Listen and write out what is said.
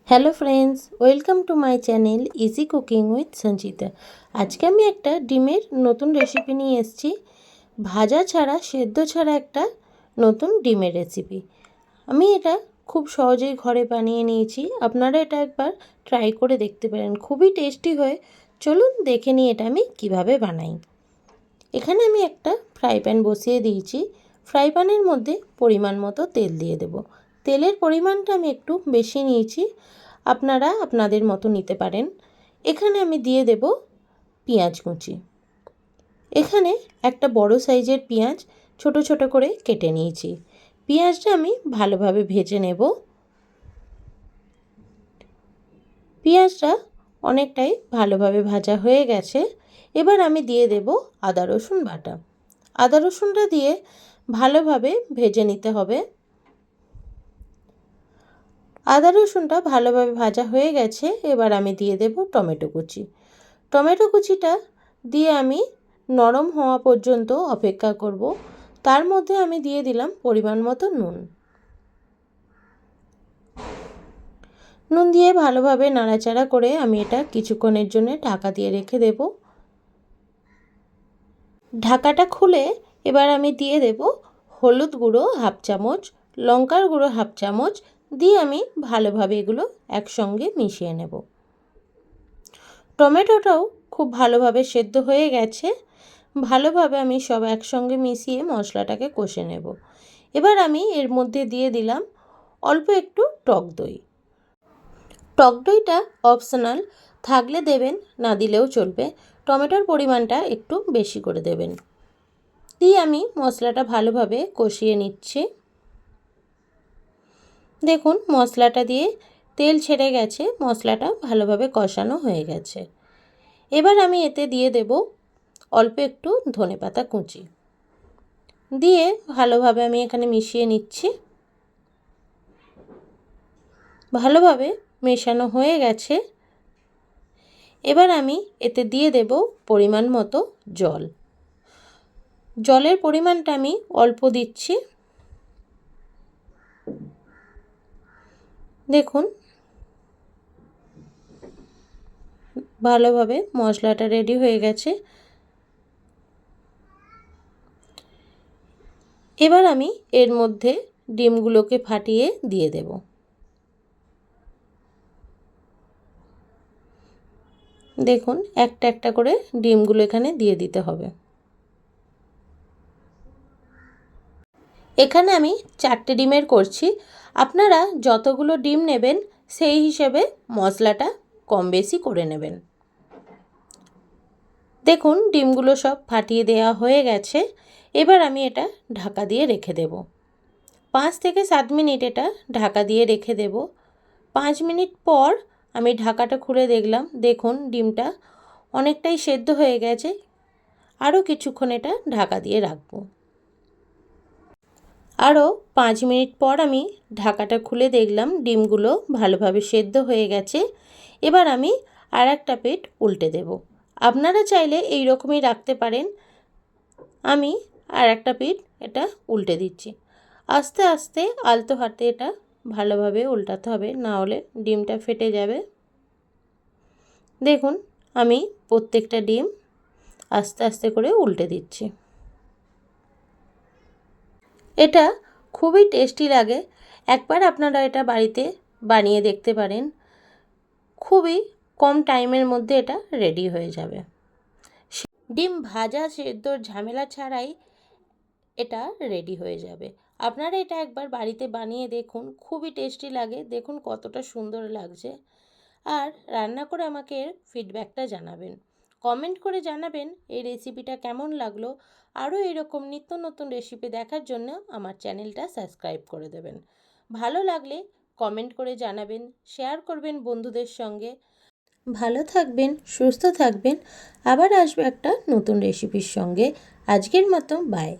Hello friends, welcome to my channel easy cooking with Sanchita. আজকে আমি একটা ডিমের নতুন রেসিপি নিয়ে এসেছি। ভাজা ছাড়া, সেদ্ধ ছাড়া একটা নতুন ডিমের রেসিপি। আমি এটা খুব সহজেই ঘরে বানিয়ে নিয়েছি। আপনারা এটা একবার ট্রাই করে দেখতে পারেন, খুবই টেস্টি হয়। চলুন দেখে নিই এটা আমি কিভাবে বানাই। এখানে আমি একটা ফ্রাই প্যান বসিয়ে দিয়েছি। ফ্রাই প্যানের মধ্যে পরিমাণ মতো তেল দিয়ে দেব। তেলের পরিমাণটা আমি একটু বেশি নিয়েছি, আপনারা আপনাদের মতো নিতে পারেন। এখানে আমি দিয়ে দেব পেঁয়াজ কুচি। এখানে একটা বড় সাইজের পেঁয়াজ ছোট ছোট করে কেটে নিয়েছি। পেঁয়াজটা আমি ভালোভাবে ভেজে নেব। পেঁয়াজটা অনেকটাই ভালোভাবে ভাজা হয়ে গেছে। এবার আমি দিয়ে দেব আদা রসুন বাটা। আদা রসুনটা দিয়ে ভালোভাবে ভেজে নিতে হবে। আদা রসুনটা ভালোভাবে ভাজা হয়ে গেছে। এবার আমি দিয়ে দেব টমেটো কুচি। টমেটো কুচিটা দিয়ে আমি নরম হওয়া পর্যন্ত অপেক্ষা করব। তার মধ্যে আমি দিয়ে দিলাম পরিমাণ মতো নুন। নুন দিয়ে ভালোভাবে নাড়াচাড়া করে আমি এটা কিছুক্ষণের জন্য ঢাকা দিয়ে রেখে দেব। ঢাকাটা খুলে এবার আমি দিয়ে দেব হলুদ গুঁড়ো হাফ চামচ, লঙ্কার গুঁড়ো হাফ চামচ দিয়ে আমি ভালোভাবে এগুলো একসঙ্গে মিশিয়ে নেব। টমেটোটাও খুব ভালোভাবে সেদ্ধ হয়ে গেছে। ভালোভাবে আমি সব একসঙ্গে মিশিয়ে মশলাটাকে কষে নেব। এবার আমি এর মধ্যে দিয়ে দিলাম অল্প একটু টক দই। টক দইটা অপশনাল, থাকলে দেবেন, না দিলেও চলবে। টমেটোর পরিমাণটা একটু বেশি করে দেবেন। দিয়ে আমি মশলাটা ভালোভাবে কষিয়ে নিচ্ছি। দেখুন মশলাটা দিয়ে তেল ছেড়ে গেছে, মশলাটা ভালোভাবে কষানো হয়ে গেছে। এবার আমি এতে দিয়ে দেব অল্প একটু ধনেপাতা কুচি। দিয়ে ভালোভাবে আমি এখানে মিশিয়ে নিচ্ছি। ভালোভাবে মেশানো হয়ে গেছে। এবার আমি এতে দিয়ে দেব পরিমাণ মতো জল। জলের পরিমাণটা আমি অল্প দিচ্ছি। দেখুন ভালোভাবে মশলাটা রেডি হয়ে গেছে। এবার আমি এর মধ্যে ডিমগুলোকে ফাটিয়ে দিয়ে দেব। দেখুন একটা একটা করে ডিমগুলো এখানে দিয়ে দিতে হবে। এখানে আমি 4টে ডিমের করছি। আপনারা যতগুলো ডিম নেবেন সেই হিসেবে মশলাটা কম বেশি করে নেবেন। দেখুন ডিমগুলো সব ফাটিয়ে দেওয়া হয়ে গেছে। এবার আমি এটা ঢাকা দিয়ে রেখে দেব। 5 থেকে 7 মিনিট এটা ঢাকা দিয়ে রেখে দেব। 5 মিনিট পর আমি ঢাকাটা খুলে দেখলাম। দেখুন ডিমটা অনেকটাই সেদ্ধ হয়ে গেছে। আরও কিছুক্ষণ এটা ঢাকা দিয়ে রাখবো। আরও 5 মিনিট পর আমি ঢাকাটা খুলে দেখলাম ডিমগুলো ভালোভাবে সেদ্ধ হয়ে গেছে। এবার আমি আর একটা পিঠ উল্টে দেব। আপনারা চাইলে এই রকমই রাখতে পারেন। আমি আর একটা পিঠ এটা উল্টে দিচ্ছি। আস্তে আস্তে আলতো হাতে এটা ভালোভাবে উল্টাতে হবে, না হলে ডিমটা ফেটে যাবে। দেখুন আমি প্রত্যেকটা ডিম আস্তে আস্তে করে উল্টে দিচ্ছি। এটা খুবই টেস্টি লাগে। একবার আপনারা এটা বাড়িতে বানিয়ে দেখতে পারেন। খুবই কম টাইমের মধ্যে এটা রেডি হয়ে যাবে। ডিম ভাজা সেদ্ধর ঝামেলা ছাড়াই এটা রেডি হয়ে যাবে। আপনারা এটা একবার বাড়িতে বানিয়ে দেখুন, খুবই টেস্টি লাগে। দেখুন কতটা সুন্দর লাগছে। আর রান্না করে আমাকে এর ফিডব্যাকটা জানাবেন। কমেন্ট করে জানাবেন এই রেসিপিটা কেমন লাগলো। আরও এরকম নিত্য নতুন রেসিপি দেখার জন্য আমার চ্যানেলটা সাবস্ক্রাইব করে দেবেন। ভালো লাগলে কমেন্ট করে জানাবেন, শেয়ার করবেন বন্ধুদের সঙ্গে। ভালো থাকবেন, সুস্থ থাকবেন। আবার আসবো একটা নতুন রেসিপির সঙ্গে। আজকের মতো বাই।